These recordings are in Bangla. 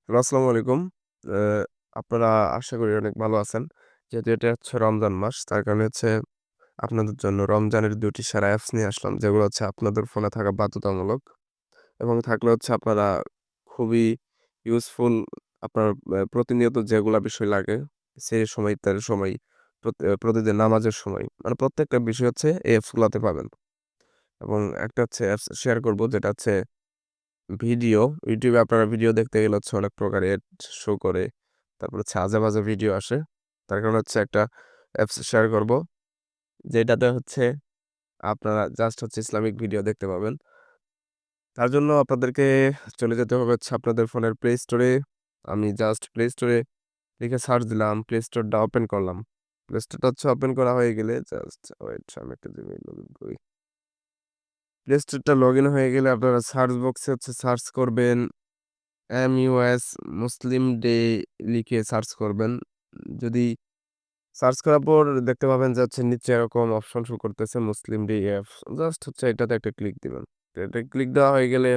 আসসালামু আলাইকুম। আ আপনারা আশা করি অনেক ভালো আছেন। যেহেতু এটা হচ্ছে রমজান মাস, তার কারণে হচ্ছে আপনাদের জন্য রমজানের ২ টি সেরা অ্যাপস নিয়ে আসলাম। যেগুলো হচ্ছে আপনাদের ফোনে থাকা বাধ্যতামূলক এবং থাকলে হচ্ছে আপনারা খুবই ইউজফুল আপনার প্রতিনিয়ত যেগুলা বিষয় লাগে, সেই সময় তার সময় প্রতিদিন নামাজের সময় মানে প্রত্যেকটা বিষয় হচ্ছে এই অ্যাপসগুলাতে পাবেন। এবং একটা হচ্ছে অ্যাপস শেয়ার করব যেটা হচ্ছে ভিডিও। ইউটিউবে আপনারা ভিডিও দেখতে গেলে হচ্ছে অনেক প্রকার এড শো করে। তারপর হচ্ছে আজে-বাজে ভিডিও আসে। তার কারণে হচ্ছে একটা অ্যাপস শেয়ার করব। যেটাতে হচ্ছে আপনারা জাস্ট হচ্ছে ইসলামিক ভিডিও দেখতে পাবেন। তার জন্য আপনাদেরকে চলে যেতে হবে হচ্ছে আপনাদের ফোনের প্লে স্টোরে। আমি জাস্ট প্লে স্টোরে লিখে সার্চ দিলাম। প্লে স্টোরটা ওপেন করলাম। প্লে স্টোরটা হচ্ছে ওপেন করা হয়ে গেলে জাস্ট ওয়েট আমি একটা জিনিস লগইন করি। প্লে স্টোরটা লগইন হয়ে গেলে আপনারা সার্চ বক্সে হচ্ছে সার্চ করবেন MUS মুসলিম ডে লিখে সার্চ করবেন। যদি সার্চ করার পর দেখতে পাবেন যে হচ্ছে নিচে এরকম অপশন শো করতেছে মুসলিম ডে অ্যাপস। জাস্ট হচ্ছে এটাতে একটা ক্লিক দিবেন। এটা ক্লিক দেওয়া হয়ে গেলে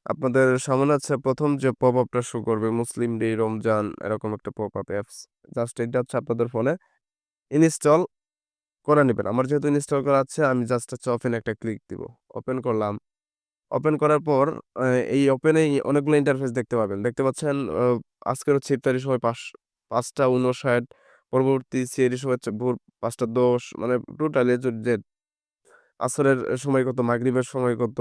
আপনাদের সামনে হচ্ছে ১ম যে পপআপটা শো করবে মুসলিম ডে, রমজান এরকম একটা পপআপ অ্যাপস। জাস্ট এটা হচ্ছে আপনাদের ফোনে ইনস্টল করে নিবেন। আমার যেহেতু ইনস্টল করা আছে আমি জাস্ট হচ্ছে ওপেন একটা ক্লিক দিব। ওপেন করলাম। ওপেন করার পর আ এই ওপেনেই অনেকগুলো ইন্টারফেস দেখতে পাবেন। দেখতে পাচ্ছেন আজকের হচ্ছে ইফতারির সময় ৫টা ৫৯ পরবর্তী সেহরির সময় হচ্ছে ভোর ৫টা ১০ মানে টোটাল এ টু জেড আসরের সময় কত, মাগরিবের সময় কত,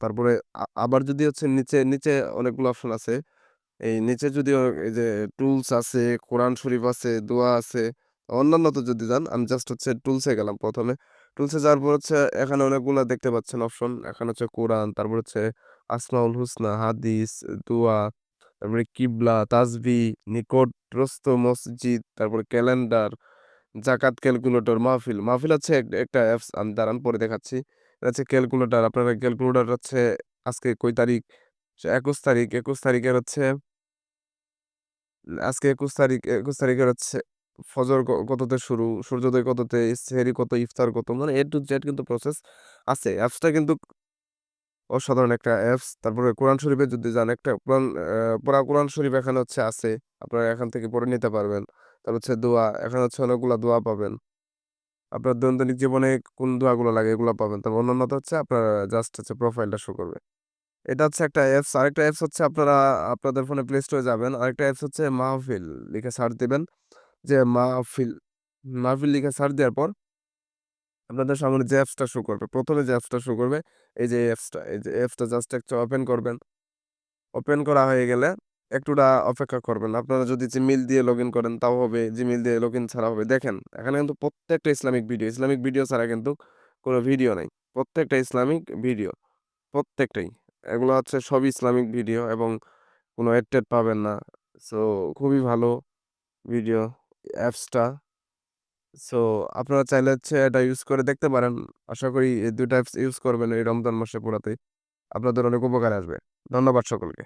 তারপরে আবার যদি হচ্ছে নিচে অনেকগুলো অপশন আছে। এই নিচে যদি এই যে টুলস আছে, কোরআন শরীফ আছে, দোয়া আছে, অন্যান্যতে যদি যান, আমি জাস্ট হচ্ছে টুলস এ গেলাম ১ম এ। টুলস এ যাওয়ার পর হচ্ছে এখানে অনেকগুলা দেখতে পাচ্ছেন অপশন। এখানে হচ্ছে কোরআন, তারপর হচ্ছে আসমাউল হুসনা, হাদিস, দোয়া, তারপরে কিবলা, তাসবিহ, নিকটস্থ মসজিদ, তারপরে ক্যালেন্ডার, জাকাত ক্যালকুলেটর, মাহফিল। মাহফিল হচ্ছে একটা অ্যাপস আমি দাঁড়ান পরে দেখাচ্ছি। এটা হচ্ছে ক্যালকুলেটর। আপনারা ক্যালকুলেটর হচ্ছে আজকে কয় তারিখ? ২১ তারিখ। ২১ তারিখের হচ্ছে আজকে ২১ তারিখ। ২১ তারিখের হচ্ছে ফজর কততে শুরু, সূর্যোদয় কততে, সেহরি কত, ইফতার কত মানে A to Z কিন্তু প্রসেস আছে। অ্যাপসটা কিন্তু অসাধারণ একটা অ্যাপস। তারপরে কোরআন শরীফে যদি যান একটা পুরা কোরআন শরীফ এখানে হচ্ছে আছে। আপনারা এখান থেকে পড়ে নিতে পারবেন। তারপর হচ্ছে দোয়া, এখানে হচ্ছে অনেকগুলা দোয়া পাবেন। আপনার দৈনন্দিন জীবনে কোন দোয়াগুলো লাগে এগুলা পাবেন। তবে অন্যান্যটা হচ্ছে আপনার জাস্ট হচ্ছে প্রোফাইলটা শো করবে। এটা হচ্ছে একটা অ্যাপস। আরেকটা অ্যাপস হচ্ছে আপনারা আপনাদের ফোনে প্লে স্টোরে যাবেন। আরেকটা অ্যাপস হচ্ছে মাহফিল লিখে সার্চ দিবেন। যে মাহফিল লিখে সার্চ দেওয়ার পর আপনাদের সামনে যে অ্যাপসটা শো করবে, ১ম এ যে অ্যাপসটা শো করবে এই যে অ্যাপসটা জাস্ট একটা ওপেন করবেন। ওপেন করা হয়ে গেলে একটুটা অপেক্ষা করবেন। আপনারা যদি জিমেইল দিয়ে লগইন করেন তাও হবে, জিমেইল দিয়ে লগইন ছাড়াও হবে। দেখেন এখানে কিন্তু প্রত্যেকটা ইসলামিক ভিডিও ছাড়া কিন্তু কোনো ভিডিও নাই। প্রত্যেকটা ইসলামিক ভিডিও, প্রত্যেকটাই। এগুলো হচ্ছে সবই ইসলামিক ভিডিও এবং কোনো এড-টেড পাবেন না। সো খুবই ভালো ভিডিও অ্যাপসটা। সো আপনারা চাইলে হচ্ছে এটা ইউজ করে দেখতে পারেন। আশা করি এই ২ টা অ্যাপস ইউজ করবেন এই রমজান মাসে পুরাতেই। আপনাদের অনেক উপকারে আসবে। ধন্যবাদ সকলকে।